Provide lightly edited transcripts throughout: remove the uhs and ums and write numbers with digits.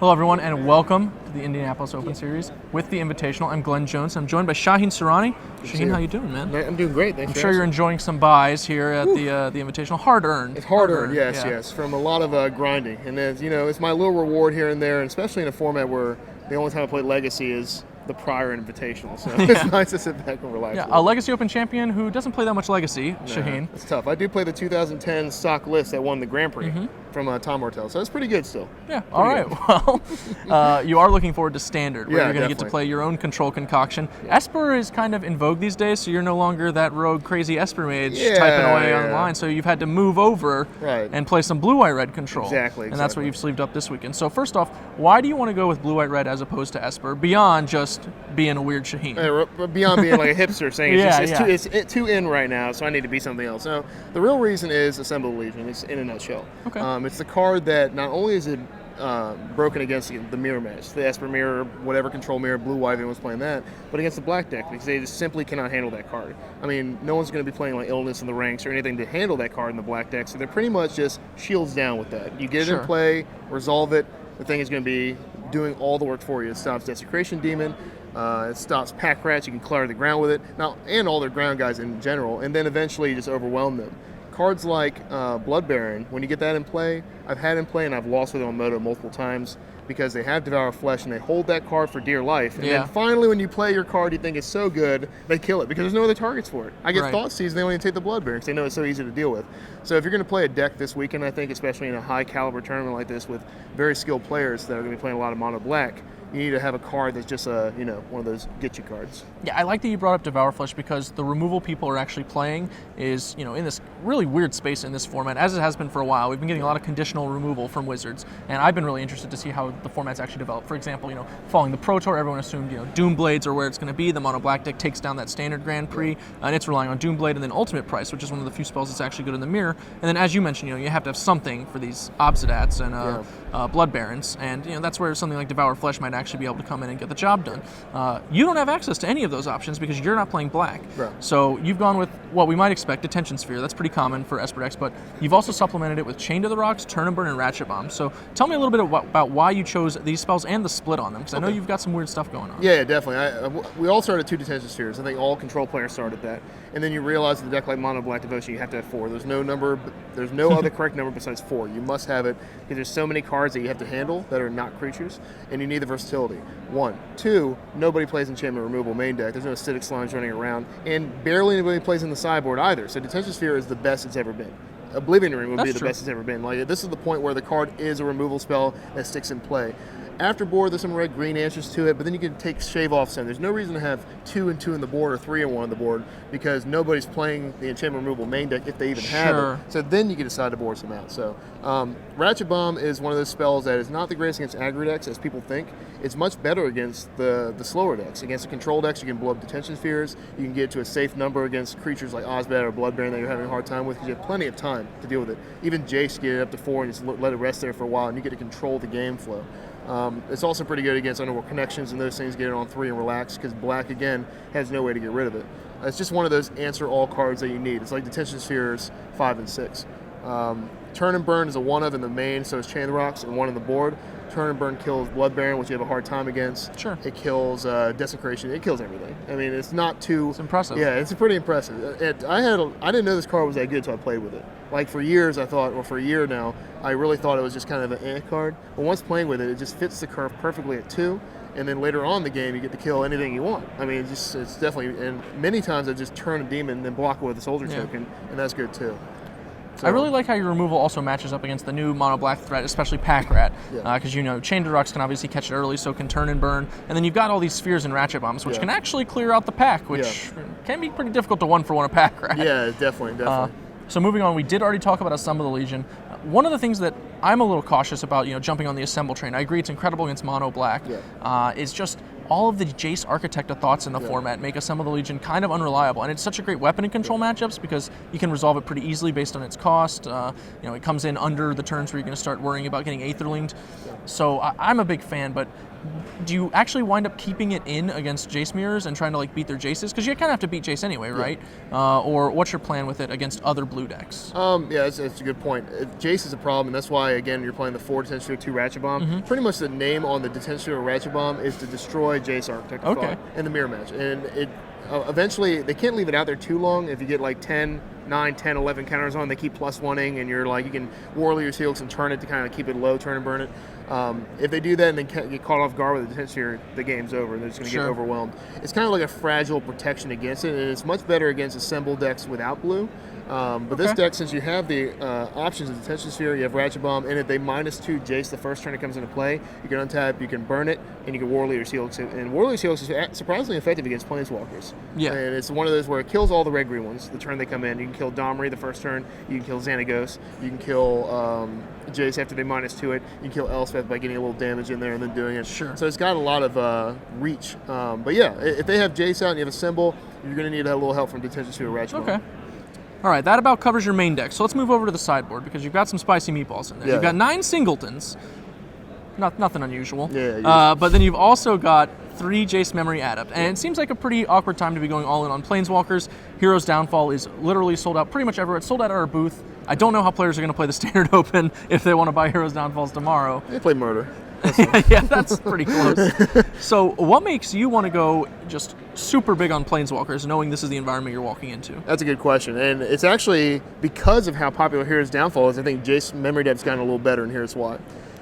Hello, everyone, and welcome to the Indianapolis Open Series with the Invitational. I'm Glenn Jones. I'm joined by Shaheen Soorani. Shaheen, how you doing, man? I'm doing great. Thanks. I'm sure you're enjoying some buys here at the Invitational. Hard-earned. It's hard-earned, yes, from a lot of grinding. And as you know, it's my little reward here and there, and especially in a format where the only time I play Legacy is the prior Invitational. So it's nice to sit back and relax. Yeah, a Legacy Open champion who doesn't play that much Legacy, Shaheen. It's tough. I do play the 2010 stock list that won the Grand Prix from Tom Martell, so it's pretty good still. Yeah, all right. Well, you are looking forward to Standard, where you're going to get to play your own control concoction. Yeah. Esper is kind of in vogue these days, so you're no longer that rogue, crazy Esper mage typing away online, so you've had to move over and play some blue-white-red control. Exactly. And that's what you've sleeved up this weekend. So first off, why do you want to go with blue-white-red as opposed to Esper, beyond just being a weird Shaheen? Beyond being like a hipster saying it's too in right now, so I need to be something else. No, the real reason is Assemble the Legion. It's in a nutshell. Okay. It's the card that not only is it broken against the mirror match, the Esper mirror, whatever control mirror, blue-white, everyone's playing that, but against the black deck because they just simply cannot handle that card. I mean, no one's going to be playing like Illness in the ranks or anything to handle that card in the black deck, so they're pretty much just shields down with that. You get it in play, resolve it, the thing is going to be doing all the work for you. It stops Desecration Demon, it stops Pack Rats, you can clutter the ground with it, now, and all their ground guys in general, and then eventually you just overwhelm them. Cards like Blood Baron, when you get that in play, I've had in play and I've lost with it on Moto multiple times because they have Devour Flesh and they hold that card for dear life. And then finally when you play your card you think it's so good, they kill it because there's no other targets for it. I get Thoughtseize and they only take the Blood Baron because they know it's so easy to deal with. So if you're going to play a deck this weekend, I think, especially in a high caliber tournament like this with very skilled players that are going to be playing a lot of mono black, you need to have a card that's just one of those get you cards. Yeah, I like that you brought up Devour Flesh because the removal people are actually playing is, in this really weird space in this format, as it has been for a while. We've been getting a lot of conditional removal from Wizards, and I've been really interested to see how the format's actually developed. For example, following the Pro Tour, everyone assumed, Doomblades are where it's going to be. The mono black deck takes down that standard Grand Prix, and it's relying on Doomblade and then Ultimate Price, which is one of the few spells that's actually good in the mirror. And then, as you mentioned, you have to have something for these Obsidats and Blood Barons, and that's where something like Devour Flesh might actually be able to come in and get the job done. You don't have access to any of those options because you're not playing black. Right. So you've gone with what we might expect, Detention Sphere. That's pretty common for Esper decks, but you've also supplemented it with Chain to the Rocks, Turn and Burn, and Ratchet Bomb. So tell me a little bit about why you chose these spells and the split on them, because I know you've got some weird stuff going on. Yeah, definitely. We all started 2 Detention Spheres. I think all control players started that. And then you realize in a deck like Mono Black Devotion, you have to have 4. There's no other correct number besides 4. You must have it because there's so many cards that you have to handle that are not creatures, and you need the versatility. 1. 2, nobody plays enchantment removal main deck. There's no acidic slimes running around, and barely anybody plays in the sideboard either. So Detention Sphere is the best it's ever been. Oblivion Ring would be the best it's ever been. Like, this is the point where the card is a removal spell that sticks in play. Afterboard, there's some red-green answers to it, but then you can take Shave Off Sun. There's no reason to have 2 and 2 in the board or 3 and 1 on the board because nobody's playing the enchantment removal main deck if they even have it. So then you can decide to board some out. So Ratchet Bomb is one of those spells that is not the greatest against aggro decks as people think. It's much better against the slower decks. Against the control decks, you can blow up Detention Spheres. You can get to a safe number against creatures like Ozbat or Blood Baron that you're having a hard time with because you have plenty of time to deal with it. Even Jace get it up to 4 and just let it rest there for a while, and you get to control the game flow. It's also pretty good against Underworld Connections and those things, get it on 3 and relax because black, again, has no way to get rid of it. It's just one of those answer all cards that you need. It's like Detention Spheres 5 and 6. Turn and Burn is a 1 of in the main, so it's Chain the Rocks, and 1 in the board. Turn and Burn kills Blood Baron, which you have a hard time against. Sure. It kills Desecration. It kills everything. I mean, it's not too... It's impressive. Yeah, it's pretty impressive. I didn't know this card was that good until I played with it. Like, for years I thought, or for a year now, I really thought it was just kind of an card. But once playing with it, it just fits the curve perfectly at 2. And then later on in the game, you get to kill anything you want. I mean, it's definitely... And many times I just turn a demon and then block it with a soldier token, and that's good too. So, I really like how your removal also matches up against the new mono black threat, especially Pack Rat, because Chain to Rocks can obviously catch it early, so can Turn and Burn, and then you've got all these Spheres and Ratchet Bombs, which can actually clear out the pack, which can be pretty difficult to 1-for-1 a Pack Rat. Yeah, definitely. So moving on, we did already talk about Assemble the Legion. One of the things that I'm a little cautious about, jumping on the Assemble train, I agree it's incredible against mono black, is just all of the Jace Architecta thoughts in the format make Assemble the Legion kind of unreliable. And it's such a great weapon in control matchups because you can resolve it pretty easily based on its cost. It comes in under the turns where you're going to start worrying about getting Aetherlinged. So I'm a big fan, but do you actually wind up keeping it in against Jace mirrors and trying to like beat their Jaces? Because you kind of have to beat Jace anyway, right? Or what's your plan with it against other blue decks? Yeah, that's a good point. Jace is a problem, and that's why, again, you're playing the 4 Detention Sphere, 2 Ratchet Bomb. Pretty much the name on the Detention Sphere Ratchet Bomb is to destroy Jace Architect of Thought in the mirror match. And it eventually, they can't leave it out there too long. If you get like 9, 10, 11 counters on, they keep +1ing, and you're like, you can Warley your Helix and turn it to kind of keep it low, turn and burn it. If they do that and then get caught off guard with the Detention Sphere, the game's over. They're just going to get overwhelmed. It's kind of like a fragile protection against it, and it's much better against assembled decks without blue. But this deck, since you have the options of Detention Sphere, you have Ratchet Bomb, and if they -2 Jace the first turn it comes into play, you can untap, you can burn it, and you can Warley your Helix. And Warley your Helix is surprisingly effective against Planeswalkers. Yeah. And it's one of those where it kills all the red-green ones the turn they come in. You can kill Domri the first turn, you can kill Xanagos, you can kill Jace after they -2 it, you can kill Elspeth by getting a little damage in there and then doing it. Sure. So it's got a lot of reach. But yeah, if they have Jace out and you have a symbol, you're going to need a little help from Detention Sphere Ratchet Bomb. All right, that about covers your main deck. So let's move over to the sideboard because you've got some spicy meatballs in there. You've got 9 singletons. Nothing unusual. But then you've also got 3 Jace Memory Adept. And it seems like a pretty awkward time to be going all in on Planeswalkers. Heroes Downfall is literally sold out pretty much everywhere. It's sold out at our booth. I don't know how players are going to play the Standard Open if they want to buy Heroes Downfalls tomorrow. They play Murder. Yeah, that's pretty close. So what makes you want to go just super big on Planeswalkers, knowing this is the environment you're walking into? That's a good question. And it's actually because of how popular Heroes Downfall is, I think Jace Memory Depth's gotten a little better, and here's why.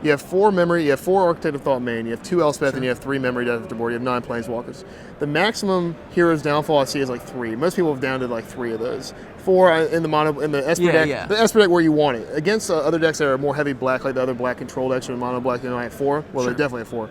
You have 4 memory, you have 4 Architect of Thought main, you have 2 Elspeth, and you have 3 memory depth the board. You have 9 Planeswalkers. The maximum Heroes Downfall I see is like 3. Most people have downed to like 3 of those. 4 in the Esper deck. The Esper deck where you want it. Against other decks that are more heavy black, like the other black control decks or mono black, they only have 4. Well, they definitely have 4.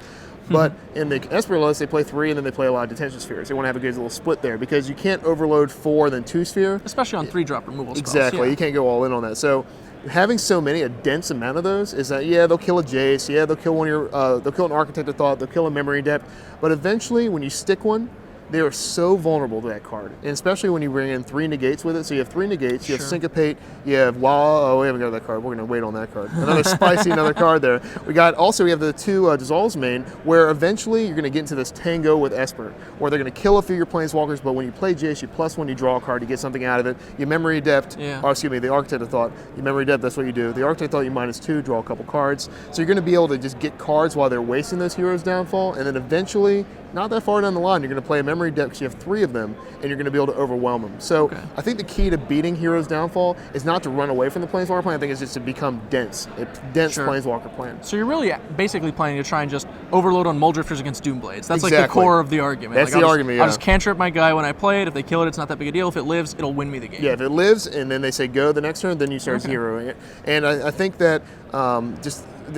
But in the Esper list, they play 3, and then they play a lot of Detention Spheres. They want to have a good little split there because you can't overload 4 and then 2 Sphere. Especially on 3-drop removal spells. Exactly. You can't go all in on that. So having so many, a dense amount of those, is that, they'll kill a Jace, they'll kill one of your, they'll kill an Architect of Thought, they'll kill a Memory Depth, but eventually, when you stick one, they are so vulnerable to that card, and especially when you bring in 3 negates with it. So you have 3 negates, you have Syncopate, you have we haven't got that card. We're going to wait on that card. Another spicy, another card there. We have the 2 Dissolves main, where eventually you're going to get into this tango with Esper, where they're going to kill a few of your Planeswalkers, but when you play Jace, you +1, you draw a card, you get something out of it. You Memory Depth, the Architect of Thought, you Memory Depth, that's what you do. The Architect of Thought, you -2, draw a couple cards. So you're going to be able to just get cards while they're wasting those Heroes Downfall, and then eventually, not that far down the line, you're going to play a Memory Depth because you have 3 of them, and you're going to be able to overwhelm them. So I think the key to beating Heroes Downfall is not to run away from the Planeswalker plan. I think it's just to become dense. A dense Planeswalker plan. So you're really basically planning to try and just overload on Muldrifters against Doomblades. That's like the core of the argument. That's the argument, I'll just cantrip my guy when I play it. If they kill it, it's not that big a deal. If it lives, it'll win me the game. Yeah, if it lives, and then they say go the next turn, then you start zeroing it. And I think that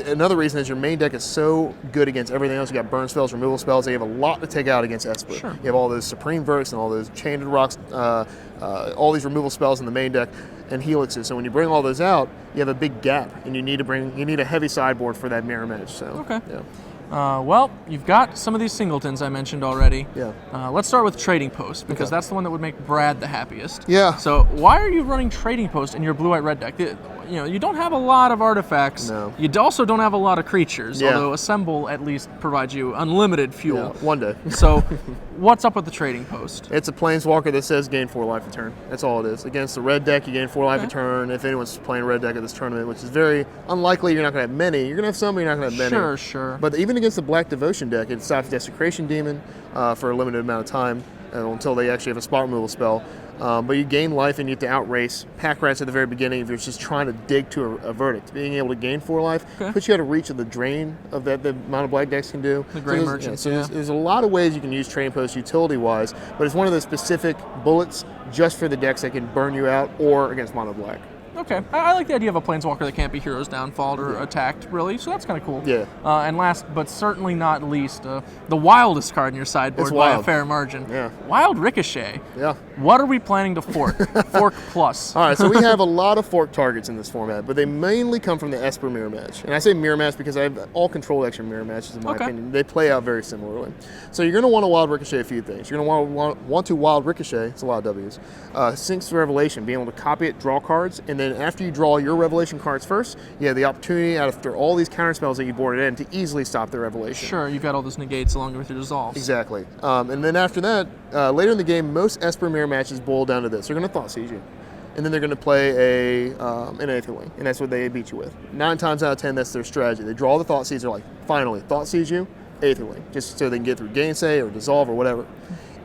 another reason is your main deck is so good against everything else. You got burn spells, removal spells. They have a lot to take out against Esper. You have all those Supreme Verts and all those Chained Rocks, all these removal spells in the main deck, and Helixes. So when you bring all those out, you have a big gap, and you need a heavy sideboard for that mirror match. So well, you've got some of these singletons I mentioned already. Let's start with Trading Post, because that's the one that would make Brad the happiest. So why are you running Trading Post in your blue-white red deck? You don't have a lot of artifacts. You also don't have a lot of creatures, although Assemble at least provides you unlimited fuel. One day. So what's up with the Trading Post? It's a Planeswalker that says gain 4 life a turn. That's all it is. Against the red deck, you gain 4 life a turn. If anyone's playing red deck at this tournament, which is very unlikely, you're not going to have many. You're going to have some, but you're not going to have many. Sure. But even against the Black Devotion deck, it stops Desecration Demon for a limited amount of time until they actually have a spot removal spell. But you gain life and you have to outrace Pack Rats at the very beginning if you're just trying to dig to a verdict. Being able to gain 4 life puts you out of reach of the drain of that the mono black decks can do. The Grey Merchants. There's a lot of ways you can use Trading Post utility-wise, but it's one of those specific bullets just for the decks that can burn you out or against mono black. Okay, I like the idea of a Planeswalker that can't be Heroes Downfalled or attacked, really, so that's kind of cool. And last, but certainly not least, the wildest card in your sideboard by a fair margin. Wild Ricochet. What are we planning to fork? Fork plus. All right, so we have a lot of fork targets in this format, but they mainly come from the Esper mirror match. And I say mirror match because I have all control extra mirror matches in my opinion. They play out very similarly. So you're going to want to Wild Ricochet a few things. You're going to want to Wild Ricochet, it's a lot of W's, Sync's Revelation, being able to copy it, draw cards, and then after you draw your revelation cards first, you have the opportunity, after all these counter spells that you boarded in, to easily stop the revelation. Sure, you've got all those negates along with your dissolves. Exactly. And then after that, later in the game, most Esper Mirror matches boil down to this. They're going to Thought Siege you. And then they're going to play an Aetherling, and that's what they beat you with. 9 times out of 10, that's their strategy. They draw the Thought Siege, they're like, finally, Thought Siege you, Aetherling, just so they can get through Gainsay or Dissolve or whatever.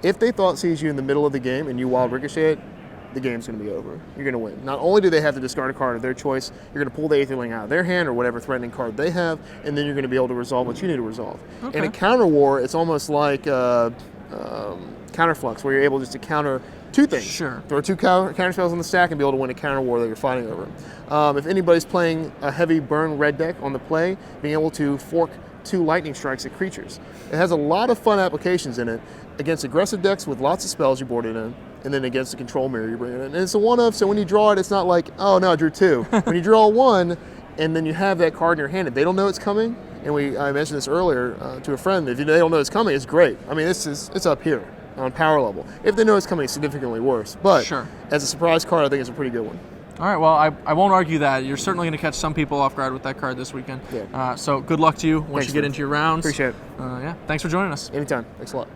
If they Thought Siege you in the middle of the game and you Wild Ricochet it, the game's going to be over. You're going to win. Not only do they have to discard a card of their choice, you're going to pull the Aetherling out of their hand or whatever threatening card they have, and then you're going to be able to resolve what you need to resolve. Okay. In a counter war, it's almost like Counterflux, where you're able just to counter 2 things. Sure. Throw 2 counter spells on the stack and be able to win a counter war that you're fighting over. If anybody's playing a heavy burn red deck on the play, being able to fork 2 lightning strikes at creatures. It has a lot of fun applications in it against aggressive decks with lots of spells you boarded in, and then against the control mirror you bring it in. And it's a 1-of, so when you draw it, it's not like, oh no, I drew 2. When you draw 1, and then you have that card in your hand, and they don't know it's coming, and I mentioned this earlier to a friend, if they don't know it's coming, it's great. I mean, it's up here on power level. If they know it's coming, it's significantly worse. But sure, as a surprise card, I think it's a pretty good one. All right, well, I won't argue that. You're certainly going to catch some people off guard with that card this weekend. Yeah. So good luck to you once Thanks, you get man. into your rounds. Appreciate it. Yeah, thanks for joining us. Anytime. Thanks a lot.